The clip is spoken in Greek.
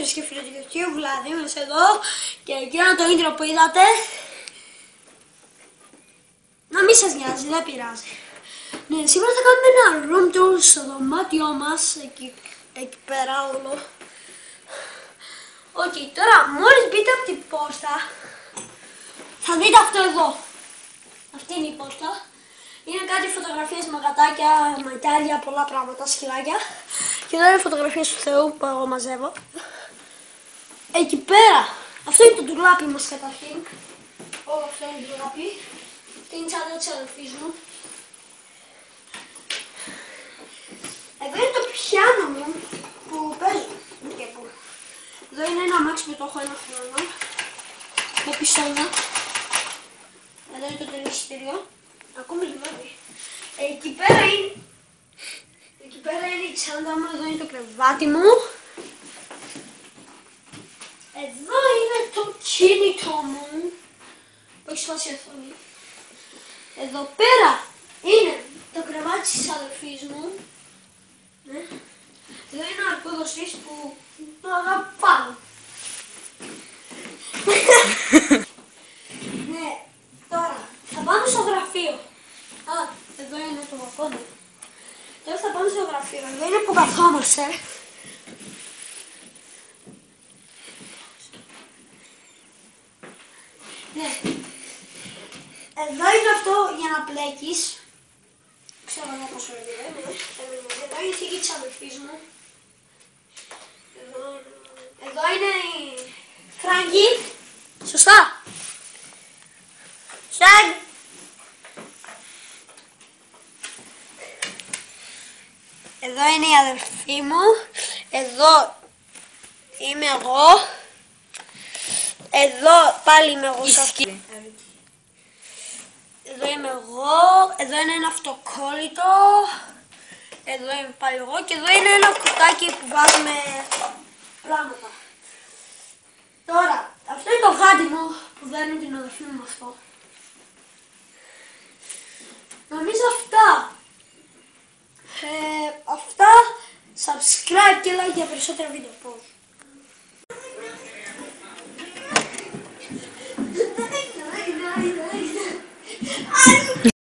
φίλες και φίλοι του YouTube, Βλαδίμηρος εδώ και εκείνο το intro που είδατε να μην σας νοιάζει, δεν πειράζει. Ναι, σήμερα θα κάνουμε ένα room tour στο δωμάτιό μας, εκεί πέρα όλο. Οκ, τώρα μόλις μπείτε από την πόρτα θα δείτε αυτό εδώ. Αυτή είναι η πόρτα. Είναι κάτι φωτογραφίες με γατάκια, μαϊτάρια, πολλά πράγματα, σκυλάκια. Και εδώ είναι φωτογραφίες του Θεού που εγώ μαζεύω. Εκεί πέρα, αυτό είναι το ντουλάπι μας καταρχήν. Όλο αυτό είναι το ντουλάπι. Αυτή είναι η τσάντα της αδελφής μου. Εδώ είναι το πιάνο μου που παίζω. Εδώ είναι ένα αμάξι που το έχω ένα χρόνο. Με πιστόλια. Εδώ είναι το τελεσιστήριο. Ακόμη λιβάδι. Εκεί πέρα είναι η τσάντα μου, εδώ είναι το κρεβάτι μου. Εδώ είναι το κινητό μου που έχει σπάσει η οθόνη. Εδώ πέρα είναι το κρεβάτι της αδελφής μου. Ναι. Εδώ είναι ο αρκούδος της που το αγαπάω. Ναι, τώρα θα πάμε στο γραφείο. Εδώ είναι το μπαλκόνι. Τώρα θα πάμε στο γραφείο. Εδώ είναι που καθόμαστε. Ναι. Εδώ είναι αυτό για να πλέκεις. Ξέρω εγώ πόσο είναι. Εδώ είναι η θήκη της αδελφής μου. Εδώ είναι η Φράγκη. Σωστά. Φράγκ. Εδώ είναι η αδελφή μου. Εδώ είμαι εγώ. Εδώ πάλι είμαι εγώ σε αυτή. Εδώ είμαι εγώ. Εδώ είναι ένα αυτοκόλλητο. Εδώ είμαι πάλι εγώ. Και εδώ είναι ένα κουτάκι που βάζουμε πράγματα. Τώρα, αυτό είναι το γάντι μου που δένει την αδελφή μου με αυτό. Νομίζω αυτά. Αυτά, subscribe και like για περισσότερα βίντεο.